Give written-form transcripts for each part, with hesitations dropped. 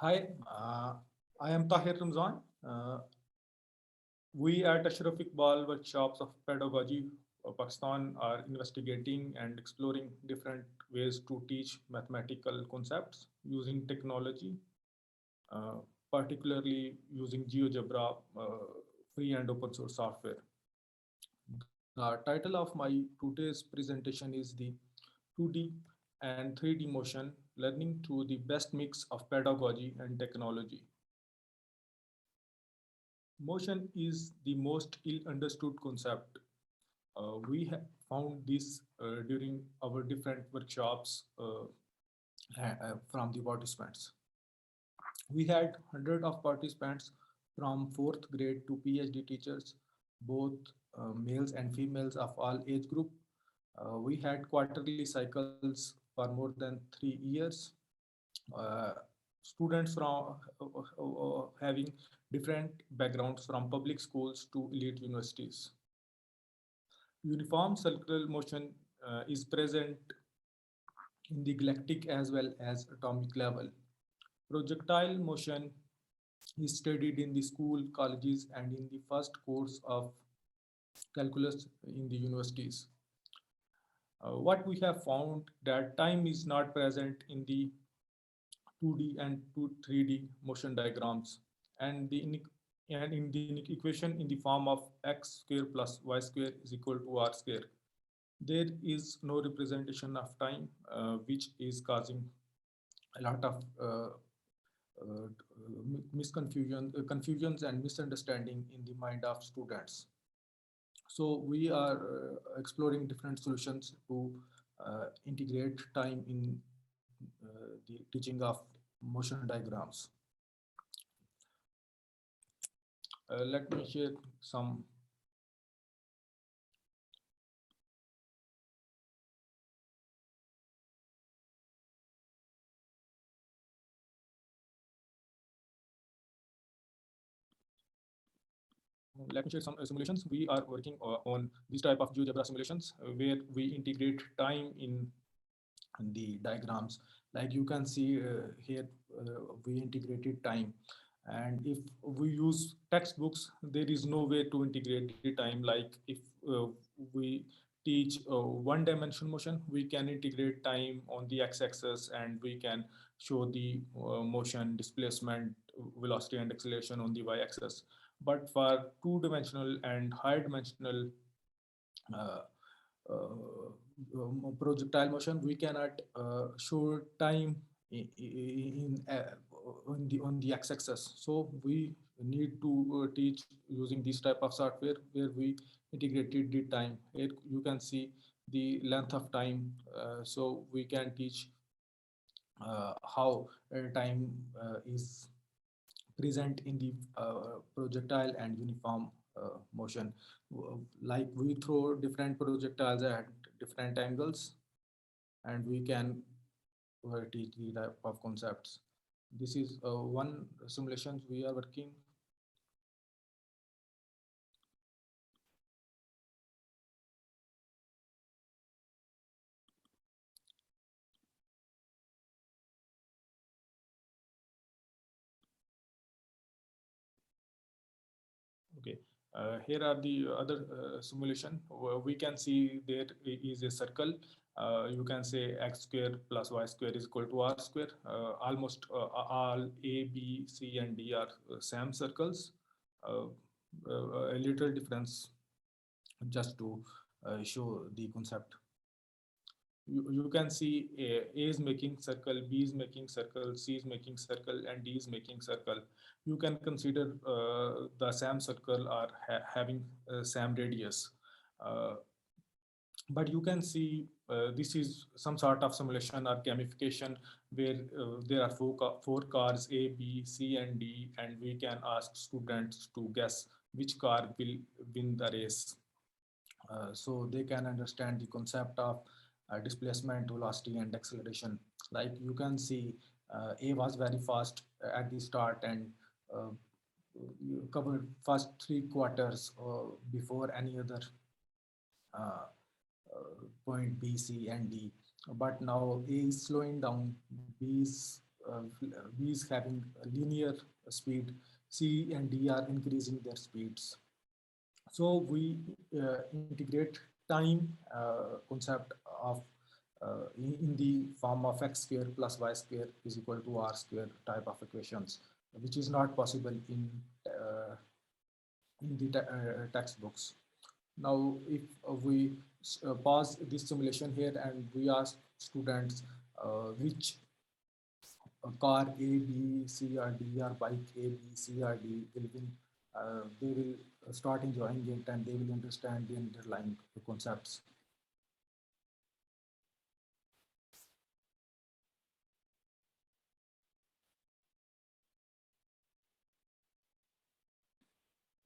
Hi, I am Tahir Ramzan. We at Ashraf Iqbal workshops of pedagogy Pakistan are investigating and exploring different ways to teach mathematical concepts using technology, uh, particularly using GeoGebra, free and open source software. The title of my today's presentation is the 2D and 3D motion learning through the best mix of pedagogy and technology. Motion is the most ill understood concept. We have found this during our different workshops from the participants. We had hundreds of participants from fourth grade to PhD teachers, both males and females of all age group. We had quarterly cycles for more than 3 years. Uh, Students from having different backgrounds from public schools to elite universities. Uniform circular motion is present in the galactic as well as atomic level. Projectile motion is studied in the school, colleges, and in the first course of calculus in the universities. What we have found that time is not present in the 2D and 3D motion diagrams, and in the equation in the form of x square plus y square is equal to r square. There is no representation of time, which is causing a lot of confusions and misunderstanding in the mind of students. So we are exploring different solutions to integrate time in the teaching of motion diagrams. Let me share some. Let me share some simulations. We are working on this type of GeoGebra simulations where we integrate time in the diagrams. Like you can see here, we integrated time. And if we use textbooks, there is no way to integrate the time. Like if we teach one dimensional motion, we can integrate time on the x-axis and we can show the motion, displacement, velocity and acceleration on the y-axis. But for two-dimensional and high-dimensional uh, projectile motion, we cannot show time on the x-axis. So we need to teach using this type of software where we integrated the time. Here you can see the length of time. So we can teach how time is present in the projectile and uniform motion. Like we throw different projectiles at different angles and we can teach the type of concepts. This is one simulations we are working. Okay, here are the other simulation. We can see there is a circle. You can say x square plus y square is equal to r square. Almost all A, B, C, and D are same circles. Uh, a little difference just to show the concept. You can see A is making circle, B is making circle, C is making circle, and D is making circle. You can consider the same circle are having same radius. Uh, but you can see this is some sort of simulation or gamification where there are four cars A, B, C, and D, and we can ask students to guess which car will win the race. So they can understand the concept of displacement, velocity, and acceleration. Like you can see, A was very fast at the start and uh, covered first three quarters before any other uh, point B, C, and D. But now A is slowing down, B is V is having a linear speed, C and D are increasing their speeds. So we integrate time concept of in the form of x square plus y square is equal to r square type of equations, which is not possible in the textbooks. Now, if we pause this simulation here and we ask students which car A, B, C, or D, or bike A, B, C, or D will win, they will start enjoying it and they will understand the underlying concepts.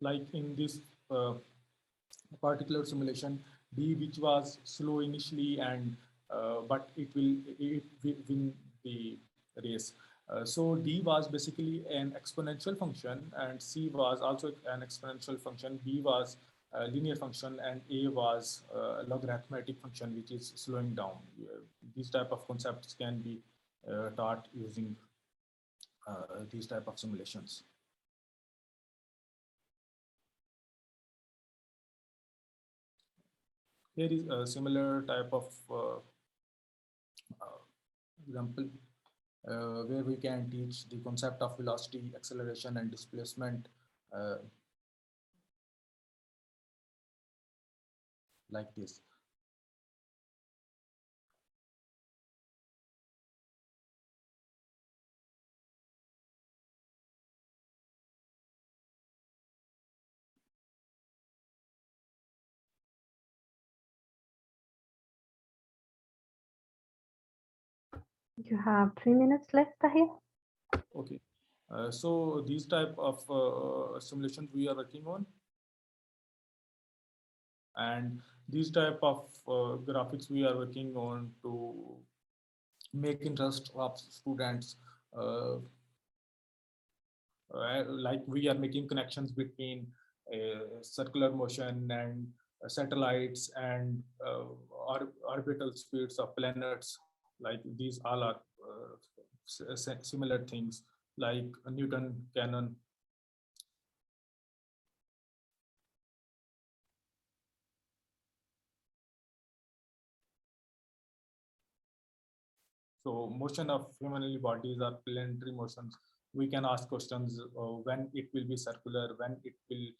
Like in this particular simulation, D, which was slow initially and but it will win the race. So D was basically an exponential function and C was also an exponential function. B was a linear function and A was a logarithmic function, which is slowing down. These type of concepts can be taught using these type of simulations. Here is a similar type of example where we can teach the concept of velocity, acceleration, and displacement like this. You have 3 minutes left, Tahir. Okay. So these type of simulations we are working on, and these type of graphics we are working on to make interest of students. Like we are making connections between circular motion and satellites and orbital speeds of planets. Like these all are similar things like Newton canon. So motion of human bodies are planetary motions. We can ask questions when it will be circular, when it will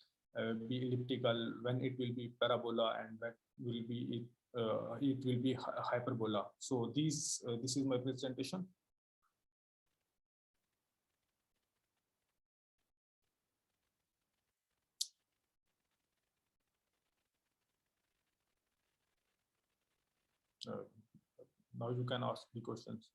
be elliptical, when it will be parabola, and when will be it will be hyperbola. So these this is my presentation. Uh, Now you can ask the questions.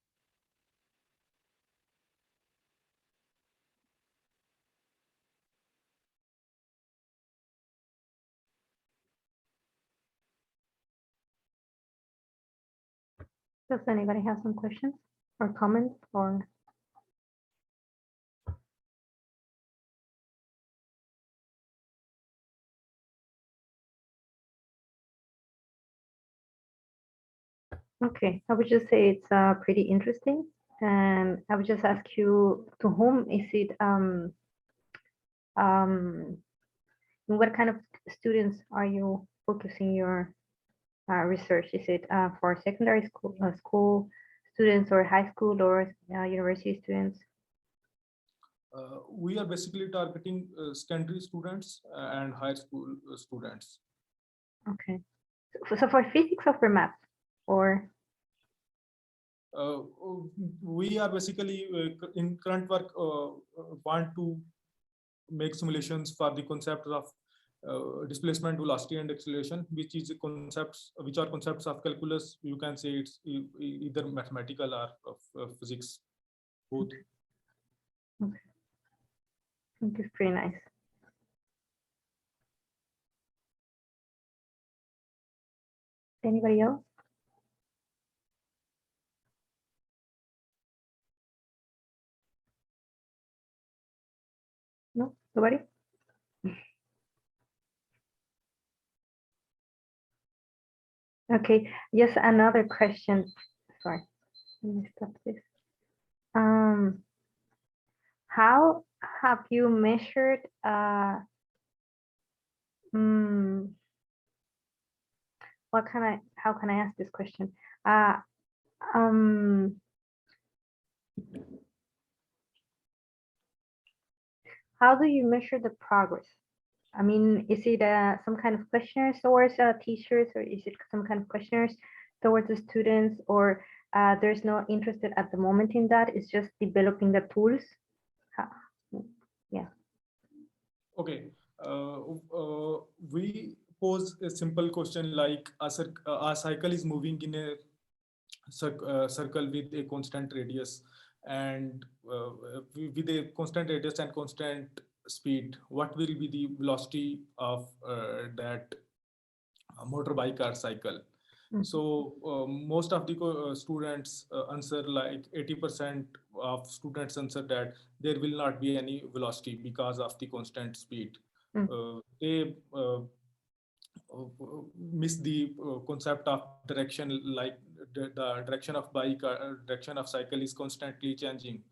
Does anybody have some questions or comments or? Okay, I would just say it's pretty interesting, and I would just ask you, to whom is it? What kind of students are you focusing your research? Is it for secondary school students, or high school, or university students? We are basically targeting secondary students and high school students. Okay, so for physics or for math, or? We are basically in current work want to make simulations for the concepts of displacement, velocity, and acceleration, which is concepts which are concepts of calculus. You can say it's either mathematical or of physics, both. Okay. I think it's pretty nice. Anybody else? No, nobody? Okay, yes, another question. Sorry, let me stop this. how have you measured how can I ask this question? How do you measure the progress? I mean, is it some kind of questionnaires towards teachers, or is it some kind of questionnaires towards the students, or there's no interest at the moment in that? It's just developing the tools. Yeah. Okay. We pose a simple question like a cycle is moving in a circle with a constant radius, and with a constant radius and constant speed, what will be the velocity of that motorbike or cycle? So most of the students answer, like 80% of students answer that there will not be any velocity because of the constant speed. They miss the concept of direction, like the direction of bike or direction of cycle is constantly changing.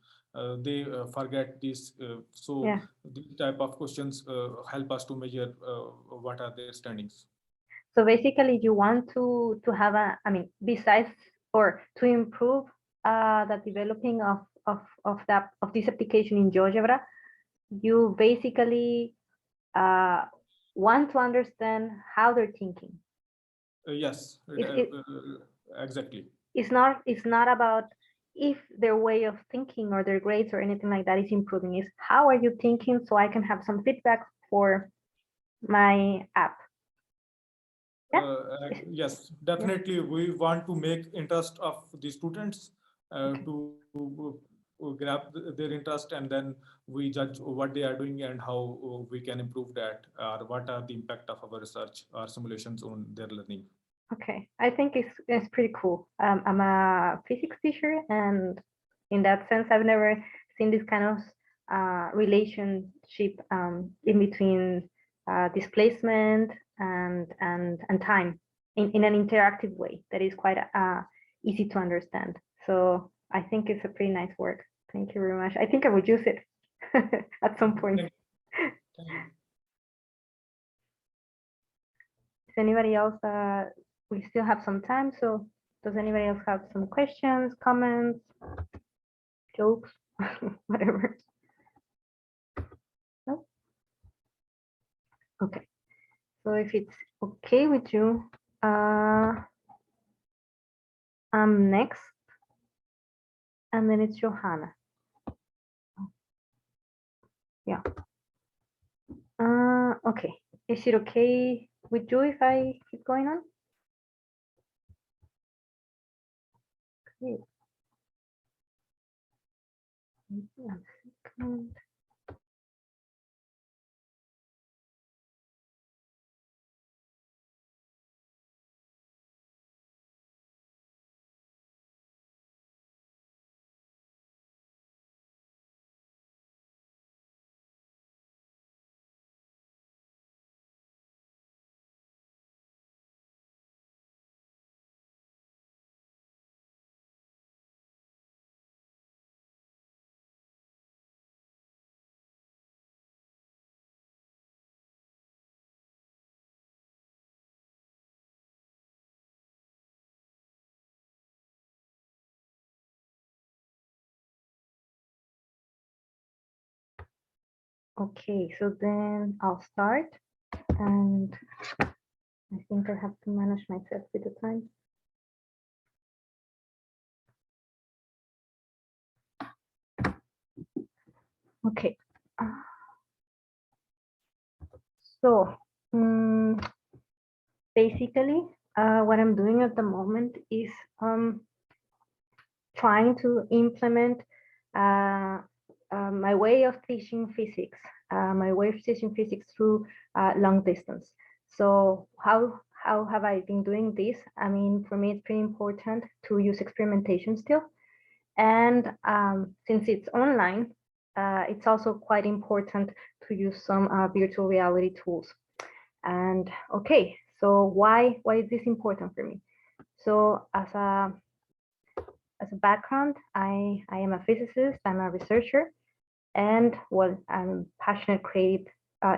They forget this. So these type of questions help us to measure what are their standings. So basically, you want to have besides or to improve the developing of this application in GeoGebra, you basically want to understand how they're thinking. Yes, exactly. It's not about if their way of thinking or their grades or anything like that is improving. It's how are you thinking, so I can have some feedback for my app. Yes, definitely. We want to make interest of the students to grab their interest, and then we judge what they are doing and how we can improve that, or what are the impact of our research or simulations on their learning. Okay, I think it's pretty cool. I'm a physics teacher, and in that sense, I've never seen this kind of relationship in between displacement and time in an interactive way that is quite easy to understand. So I think it's a pretty nice work. Thank you very much. I think I would use it at some point. Thank you. Is anybody else? We still have some time, so does anybody else have some questions, comments, jokes, whatever? No? Okay. So if it's okay with you, I'm next, and then it's Johanna. Yeah. Okay. Is it okay with you if I keep going on? Okay. One second. Okay, so then I'll start, and I think I have to manage myself with the time. Okay. So basically, what I'm doing at the moment is trying to implement my way of teaching physics, through long distance. So how have I been doing this? I mean, for me, it's pretty important to use experimentation still. And since it's online, it's also quite important to use some virtual reality tools. And okay, so why is this important for me? So as as a background, I am a physicist, I'm a researcher, and well, I'm a passionate, creative,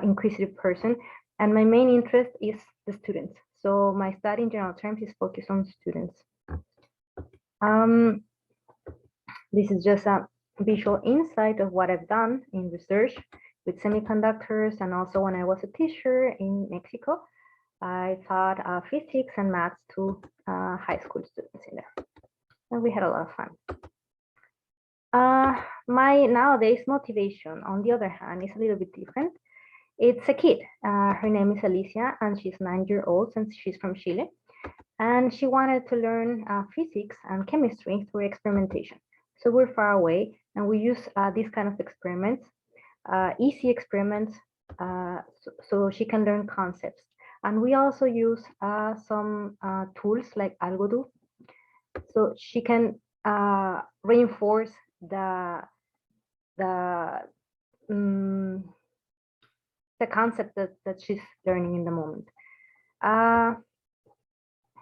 inquisitive person. And my main interest is the students. So my study in general terms is focused on students. This is just a visual insight of what I've done in research with semiconductors, and also when I was a teacher in Mexico, I taught physics and maths to high school students in there, and we had a lot of fun. My nowadays motivation, on the other hand, is a little bit different. It's a kid. Her name is Alicia, and she's 9 years old, and she's from Chile. And she wanted to learn physics and chemistry through experimentation. So we're far away, and we use these kind of experiments, easy experiments, so she can learn concepts. And we also use some tools like AlgoDo, so she can reinforce the concept that she's learning in the moment.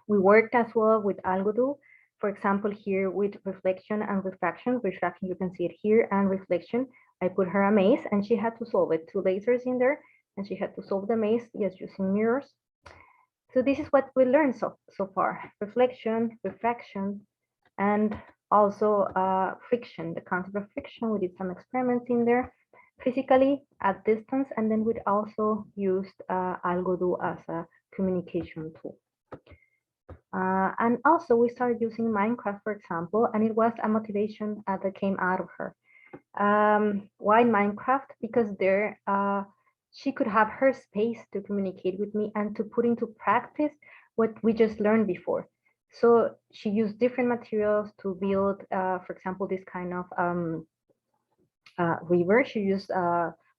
We worked as well with AlgoDo, for example, here with reflection and refraction. Refraction, you can see it here, and reflection, I put her a maze and she had to solve it. 2 lasers in there, and she had to solve the maze just using mirrors. So this is what we learned so far: reflection, refraction, and also friction, the concept of friction. We did some experiments in there physically at distance, and then we also used AlgoDo as a communication tool. And also we started using Minecraft, for example, and it was a motivation that came out of her. Why Minecraft? Because there she could have her space to communicate with me and to put into practice what we just learned before. So she used different materials to build, for example, this kind of river. She used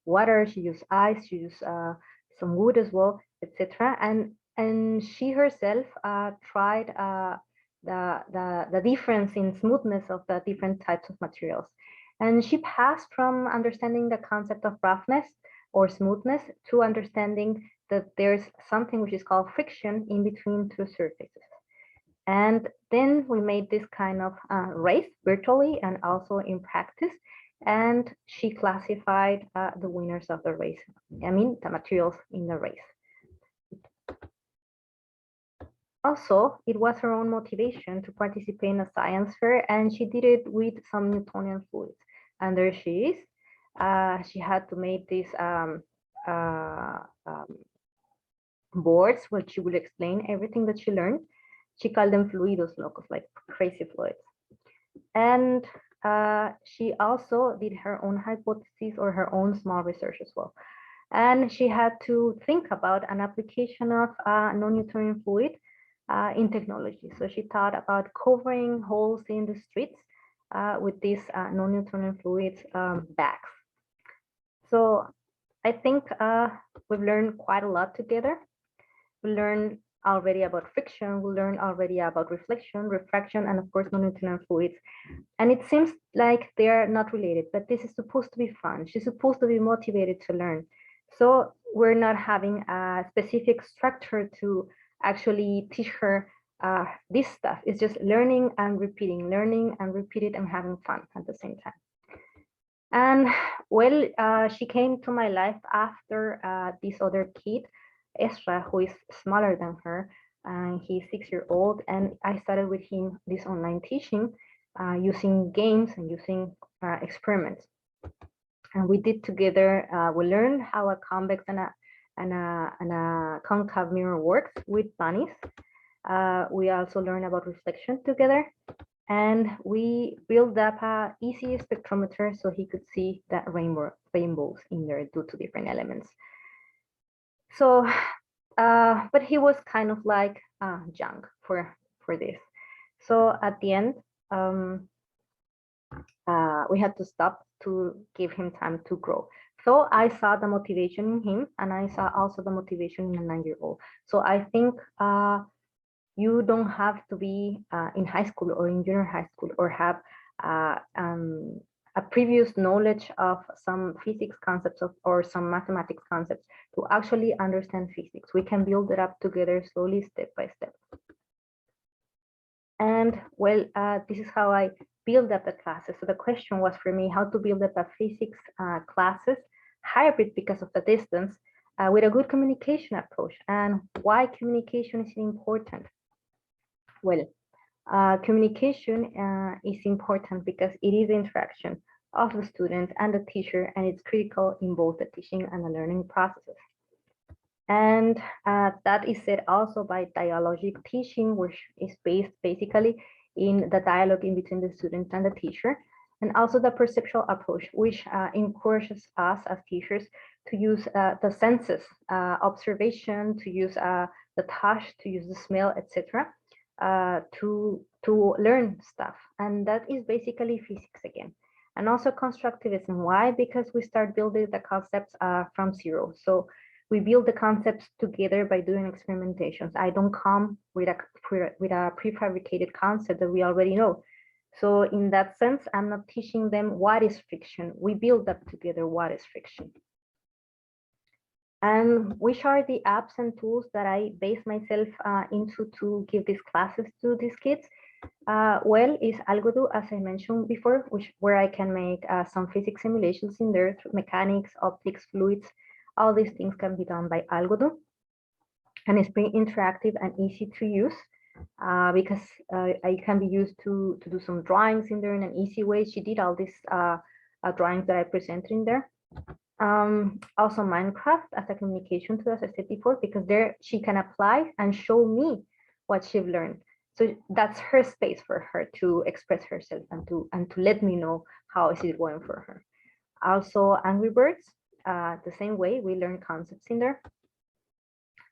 water, she used ice, she used some wood as well, etc. And she herself tried the difference in smoothness of the different types of materials. And she passed from understanding the concept of roughness or smoothness to understanding that there's something which is called friction in between 2 surfaces. And then we made this kind of race virtually and also in practice. And she classified the winners of the race. I mean, the materials in the race. Also, it was her own motivation to participate in a science fair, and she did it with some Newtonian fluids. And there she is. She had to make these boards where she will explain everything that she learned. She called them fluidos locos, like crazy fluids. And she also did her own hypotheses or her own small research as well. And she had to think about an application of non-Newtonian fluid in technology. So she thought about covering holes in the streets with these non-Newtonian fluids bags. So I think we've learned quite a lot together. We learned already about friction, we learned already about reflection, refraction, and of course non-Newtonian fluids. And it seems like they're not related, but this is supposed to be fun. She's supposed to be motivated to learn. So we're not having a specific structure to actually teach her this stuff. It's just learning and repeating it and having fun at the same time. And well, she came to my life after this other kid, Ezra, who is smaller than her, and he's 6 years old. And I started with him this online teaching using games and using experiments. And we did together, we learned how a convex and a concave mirror works with bunnies. We also learned about reflection together. And we built up a easy spectrometer so he could see that rainbows in there due to different elements. So, but he was kind of like junk for this. So at the end, we had to stop to give him time to grow. So I saw the motivation in him, and I saw also the motivation in a 9-year-old. So I think you don't have to be in high school or in junior high school or have a previous knowledge of some physics concepts or some mathematics concepts to actually understand physics. We can build it up together slowly, step by step. And well, this is how I build up the classes. So the question was for me how to build up a physics classes hybrid because of the distance with a good communication approach. And why communication is important? Well, communication is important because it is the interaction of the student and the teacher, and it's critical in both the teaching and the learning processes. And that is said also by dialogic teaching, which is based basically in the dialogue in between the student and the teacher, and also the perceptual approach, which encourages us as teachers to use the senses, observation, to use the touch, to use the smell, etc., to learn stuff. And that is basically physics again. And also constructivism. Why? Because we start building the concepts from zero. So we build the concepts together by doing experimentations. I don't come with a prefabricated concept that we already know. So in that sense, I'm not teaching them what is friction. We build up together what is friction. And which are the apps and tools that I base myself into to give these classes to these kids? Well, is Algodo, as I mentioned before, where I can make some physics simulations in there, mechanics, optics, fluids. All these things can be done by Algodo. And it's pretty interactive and easy to use because it can be used to do some drawings in there in an easy way. She did all these drawings that I presented in there. Also Minecraft as a communication tool, as I said before, because there she can apply and show me what she've learned. So that's her space for her to express herself and to let me know how is it going for her. Also Angry Birds, the same way we learn concepts in there.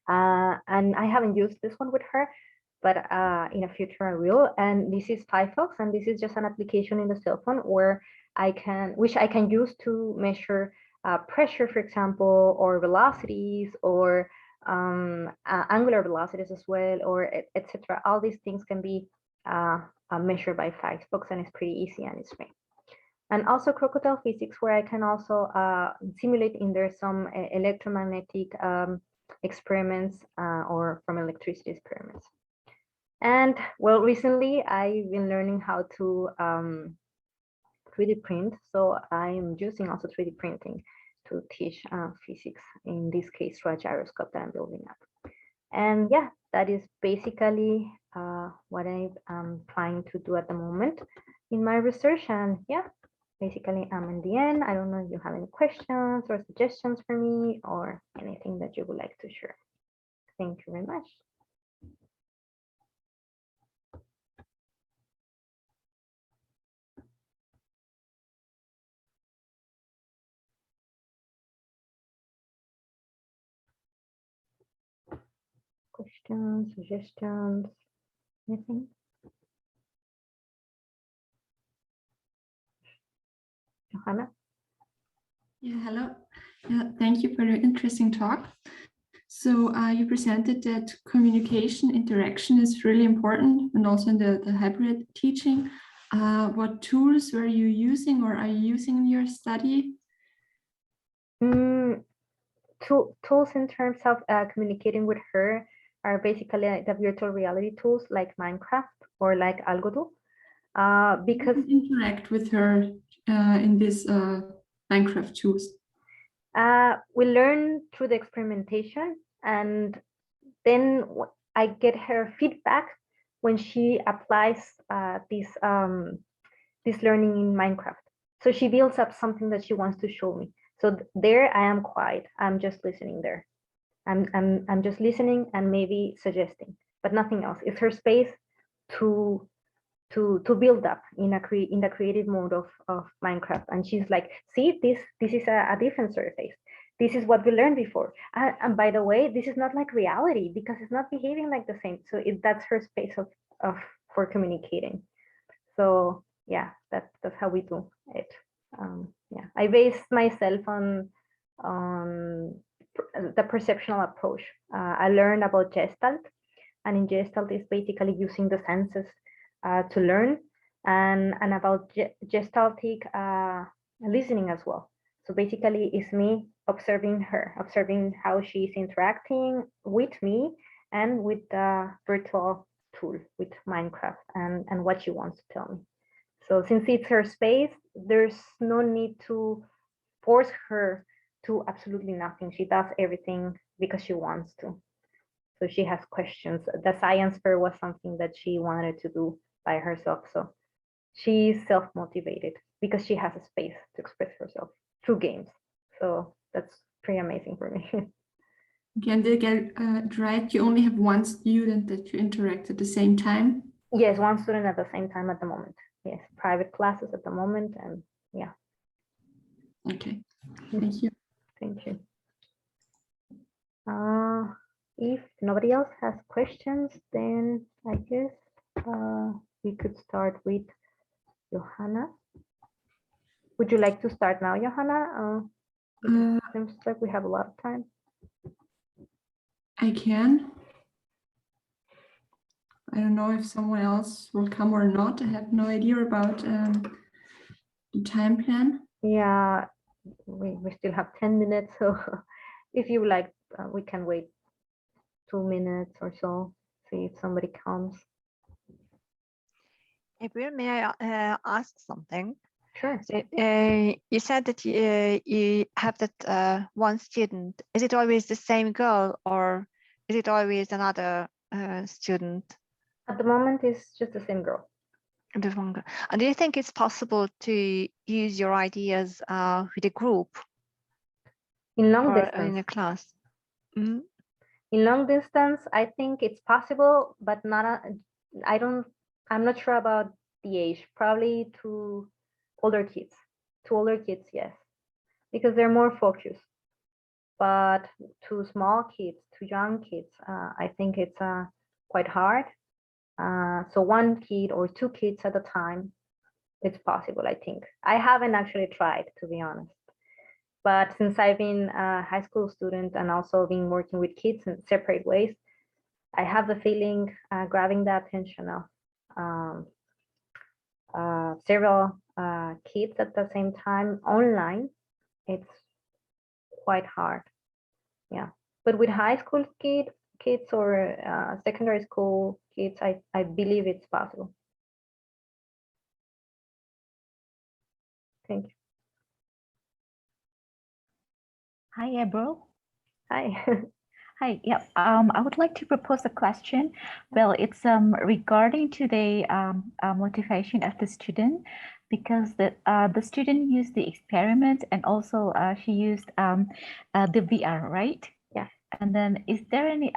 And I haven't used this one with her, but in a future I will. And this is Firefox, and this is just an application in the cell phone where which I can use to measure pressure, for example, or velocities, or angular velocities as well, or etc. All these things can be measured by Firefox, and it's pretty easy and it's free. And also Crocodile Physics, where I can also simulate in there some electromagnetic experiments or from electricity experiments. And well, recently I've been learning how to 3D print. So I'm using also 3D printing to teach physics, in this case, through a gyroscope that I'm building up. And yeah, that is basically what I'm trying to do at the moment in my research. And yeah, basically I'm in the end. I don't know if you have any questions or suggestions for me or anything that you would like to share. Thank you very much. Questions, suggestions, anything? Johanna? Yeah, hello. Yeah, thank you for your interesting talk. So you presented that communication interaction is really important, and also in the hybrid teaching. What tools were you using or are you using in your study? Tools in terms of communicating with her are basically the virtual reality tools like Minecraft or like Algodo. Because you interact with her in these Minecraft tools. We learn through the experimentation, and then I get her feedback when she applies this learning in Minecraft. So she builds up something that she wants to show me. So there I am quiet. I'm just listening there. I'm just listening and maybe suggesting, but nothing else. It's her space to build up in the creative mode of Minecraft. And she's like, see, this is a different surface. This is what we learned before. And by the way, this is not like reality because it's not behaving like the same. So that's her space for communicating. So yeah, that's how we do it. Yeah, I base myself on the perceptual approach. I learned about Gestalt, and in Gestalt is basically using the senses to learn, and about Gestaltic listening as well. So basically, it's me observing her, observing how she's interacting with me and with the virtual tool with Minecraft and what she wants to tell me. So since it's her space, there's no need to force her to absolutely nothing. She does everything because she wants to. So she has questions. The science fair was something that she wanted to do by herself. So she's self-motivated because she has a space to express herself through games. So that's pretty amazing for me. Again, did I get it right? You only have one student that you interact at the same time? Yes, one student at the same time at the moment. Yes, private classes at the moment, and yeah. Okay, thank you. Thank you. If nobody else has questions, then I guess we could start with Johanna. Would you like to start now, Johanna? It seems like we have a lot of time. I can. I don't know if someone else will come or not. I have no idea about the time plan. Yeah, we still have 10 minutes, so if you like, we can wait 2 minutes or so, see if somebody comes. April, may I ask something? Sure. So, you said that you have that one student. Is it always the same girl, or is it always another student? At the moment, it's just the same girl. Just one girl. And do you think it's possible to use your ideas with a group In long or distance. in a class? Mm-hmm. In long distance, I think it's possible, but not. I'm not sure about the age. Probably to older kids. To older kids, yes, because they're more focused. But to small kids, to young kids, I think it's quite hard. So one kid or two kids at a time, it's possible, I think. I haven't actually tried, to be honest. But since I've been a high school student and also been working with kids in separate ways, I have the feeling grabbing the attention of several kids at the same time online, it's quite hard. Yeah. But with high school kids or secondary school kids, I believe it's possible. Thank you. Hi, April. Hi. Hi. Yeah. I would like to propose a question. Well, it's regarding to the motivation of the student, because the student used the experiment and also she used the VR, right? Yeah. And then is there any?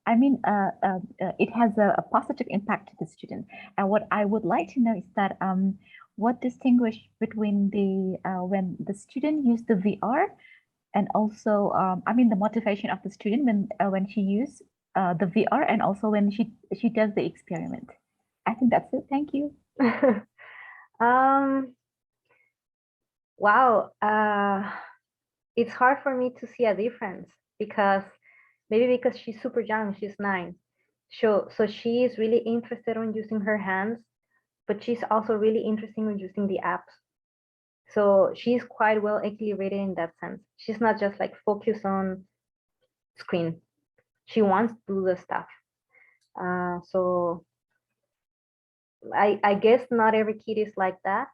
It has a positive impact to the student. And what I would like to know is that what distinguish between the when the student used the VR and also the motivation of the student when she use the VR and also when she does the experiment. I think that's it. Thank you. Wow. It's hard for me to see a difference because she's super young, she's 9. So she is really interested in using her hands, but she's also really interested in using the apps. So she's quite well equilibrated in that sense. She's not just like focused on screen. She wants to do the stuff. So I guess not every kid is like that.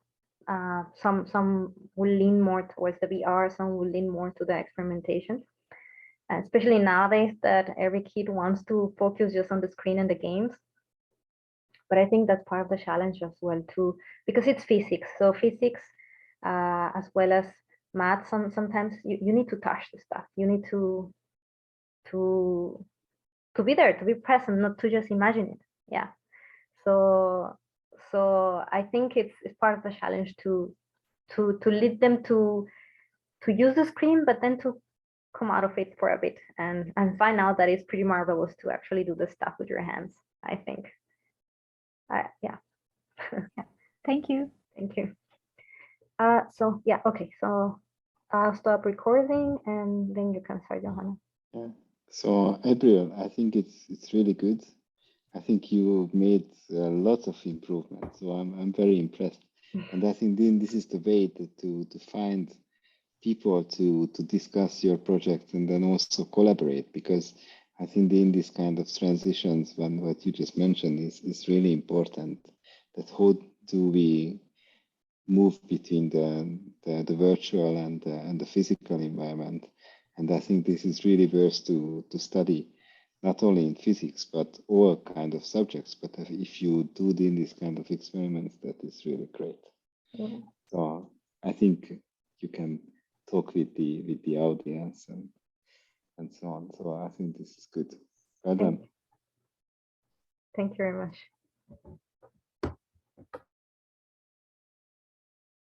Some will lean more towards the VR, some will lean more to the experimentation. Especially nowadays that every kid wants to focus just on the screen and the games. But I think that's part of the challenge as well too, because it's physics. So physics, as well as math, sometimes you need to touch the stuff. You need to be there, to be present, not to just imagine it. Yeah. So I think it's part of the challenge to lead them to use the screen, but then to come out of it for a bit and find out that it's pretty marvelous to actually do the stuff with your hands, I think. Yeah. Thank you. Thank you. So yeah, okay. So I'll stop recording and then you can start, Johanna. Yeah. So April, I think it's really good. I think you made lots of improvements. So I'm very impressed. And I think then this is the way to find people to discuss your project and then also collaborate, because I think in this kind of transitions, when what you just mentioned is really important. That how do we move between the virtual and the physical environment? And I think this is really worth to study, not only in physics but all kind of subjects. But if you do this kind of experiments, that is really great. Yeah. So I think you can talk with the audience and so on. So I think this is good. Well done. Thank you very much.